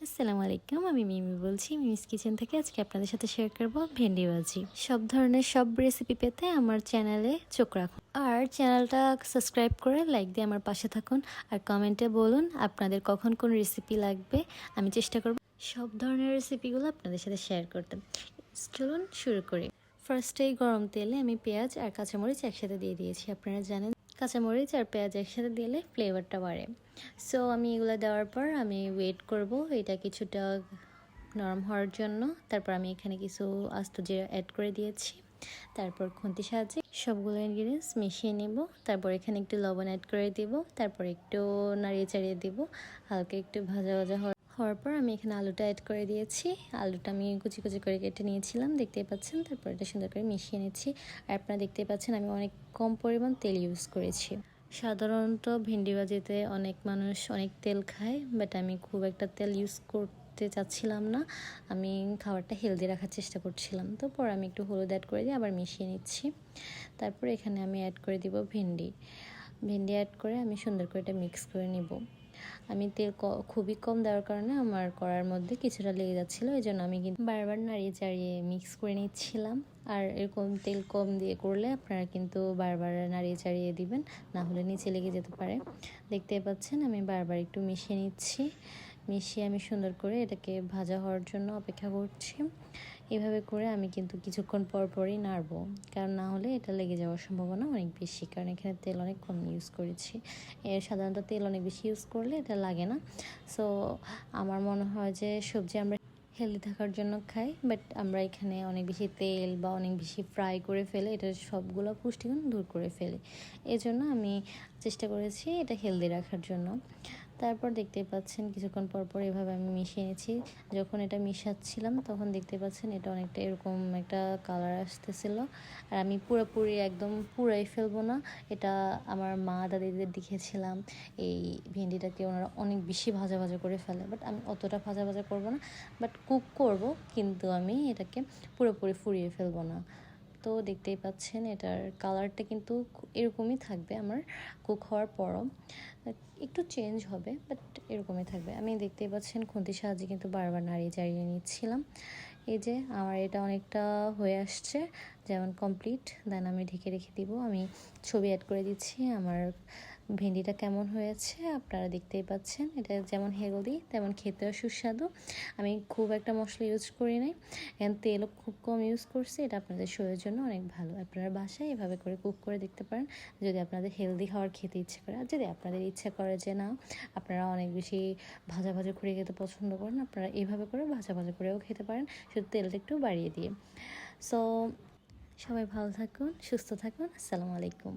আসসালামু আলাইকুম, আমি মিমি বলছি মিমিস কিচেন থেকে। আজকে আপনাদের সাথে শেয়ার করব ভেন্ডি ভাজি। সব ধরনের সব রেসিপি পেতে আমার চ্যানেলে চোখ রাখুন, আর চ্যানেলটা সাবস্ক্রাইব করে লাইক দিয়ে আমার পাশে থাকুন, আর কমেন্টে বলুন আপনাদের কখন কোন রেসিপি লাগবে। আমি চেষ্টা করব সব ধরনের রেসিপিগুলো আপনাদের সাথে শেয়ার করতে। চলুন শুরু করি। ফার্স্টেই গরম তেলে আমি পেঁয়াজ আর কাঁচামরিচ একসাথে দিয়ে দিয়েছি। আপনারা জানেন কাঁচামরিচ আর পেঁয়াজ একসাথে দিলে ফ্লেভারটা বাড়ে। সো আমি এগুলো দেওয়ার পর আমি ওয়েট করব এটা কিছুটা নরম হওয়ার জন্য। তারপর আমি এখানে কিছু আস্ত জিরা অ্যাড করে দিয়েছি। তারপর খুন্তির সাহায্যে সবগুলো ইনগ্রিডিয়েন্টস মিশিয়ে নেব। তারপর এখানে একটু লবণ অ্যাড করে দেব। তারপর একটু নাড়িয়ে চাড়িয়ে দেব। হালকা একটু ভাজা ভাজা হওয়ার পর আমি এখানে আলুটা অ্যাড করে দিয়েছি। আলুটা আমি কুচি কুচি করে কেটে নিয়েছিলাম, দেখতেই পাচ্ছেন। তারপর এটা সুন্দর করে মিশিয়ে নিচ্ছি। আর আপনারা দেখতেই পাচ্ছেন আমি অনেক কম পরিমাণ তেল ইউজ করেছি। সাধারণত ভেন্ডি ভাজিতে অনেক মানুষ অনেক তেল খায়, বাট আমি খুব একটা তেল ইউজ করতে চাচ্ছিলাম না। আমি খাবারটা হেলদি রাখার চেষ্টা করছিলাম। তো পর আমি একটু হলুদ অ্যাড করে দিয়ে আবার মিশিয়ে নিচ্ছি। তারপর এখানে আমি অ্যাড করে দিব ভেন্ডি অ্যাড করে আমি সুন্দর করে এটা মিক্স করে নিব। আমি তেল খুবই কম দেওয়ার কারণে আমার করার মধ্যে কিছুটা লেগে যাচ্ছিলো, এই জন্য আমি কিন্তু বারবার নাড়িয়ে চাড়িয়ে মিক্স করে নিচ্ছিলাম। আর এরকম তেল কম দিয়ে করলে আপনারা কিন্তু বারবার নাড়িয়ে চাড়িয়ে দিবেন, না হলে নিচে লেগে যেতে পারে। দেখতে পাচ্ছেন আমি বারবার একটু মিশিয়ে নিচ্ছি। মিশিয়ে আমি সুন্দর করে এটাকে ভাজা হওয়ার জন্য অপেক্ষা করছি। এভাবে করে আমি কিন্তু কিছুক্ষণ পর পরই নাড়বো, কারণ না হলে এটা লেগে যাওয়ার সম্ভাবনা অনেক বেশি, কারণ এখানে তেল অনেক কম ইউজ করেছি। সাধারণত তেল অনেক বেশি ইউজ করলে এটা লাগে না। সো আমার মনে হয় যে সবজি আমরা হেলদি থাকার জন্য খাই, বাট আমরা এখানে অনেক বেশি তেল বা অনেক বেশি ফ্রাই করে ফেলে এটা সবগুলো পুষ্টিগুণ দূর করে ফেলে। এই জন্য আমি চেষ্টা করেছি এটা হেলদি রাখার জন্য। তারপর দেখতেই পাচ্ছেন কিছুক্ষণ পর পর এভাবে আমি মিশিয়ে নিয়েছি। যখন এটা মিশাচ্ছিলাম তখন দেখতে পাচ্ছেন এটা অনেকটা এরকম একটা কালার আসতেছিল। আর আমি পুরোপুরি একদম পুরাই ফেলবো না। এটা আমার মা দাদিদের দেখেছিলাম এই ভেন্ডিটাকে ওনারা অনেক বেশি ভাজা ভাজা করে ফেলে, বাট আমি অতটা ভাজা ভাজা করবো না, বাট কুক করব, কিন্তু আমি এটাকে পুরোপুরি ফুরিয়ে ফেলবো না। তো দেখতেই পাচ্ছেন এটার কালারটা কিন্তু এরকমই থাকবে। আমার কুক হওয়ার পরও একটু চেঞ্জ হবে, বাট এরকমই থাকবে। আমি দেখতেই পাচ্ছেন খুন্তির সাহায্যে কিন্তু বারবার নাড়িয়ে চাড়িয়ে নিচ্ছিলাম। এই যে আমার এটা অনেকটা হয়ে আসছে, যেমন কমপ্লিট। দেন আমি ঢেকে রেখে দিব। আমি ছবি অ্যাড করে দিচ্ছি আমার ভেন্ডিটা কেমন হয়েছে। আপনারা দেখতেই পাচ্ছেন এটা যেমন হেলদি তেমন খেতেও সুস্বাদু। আমি খুব একটা মশলা ইউজ করি নাই, এখন তেলও খুব কম ইউজ করছি। এটা আপনাদের শরীরের জন্য অনেক ভালো। আপনারা বাসায় এভাবে করে কুক করে দেখতে পারেন যদি আপনাদের হেলদি খাওয়ার খেতে ইচ্ছে করে। আর যদি আপনাদের ইচ্ছা করে যে না আপনারা অনেক বেশি ভাজা ভাজা করে খেতে পছন্দ করেন, আপনারা এভাবে করে ভাজা ভাজা করেও খেতে পারেন, শুধু তেলটা একটু বাড়িয়ে দিয়ে। সো সবাই ভালো থাকুন, সুস্থ থাকুন। আসসালামু আলাইকুম।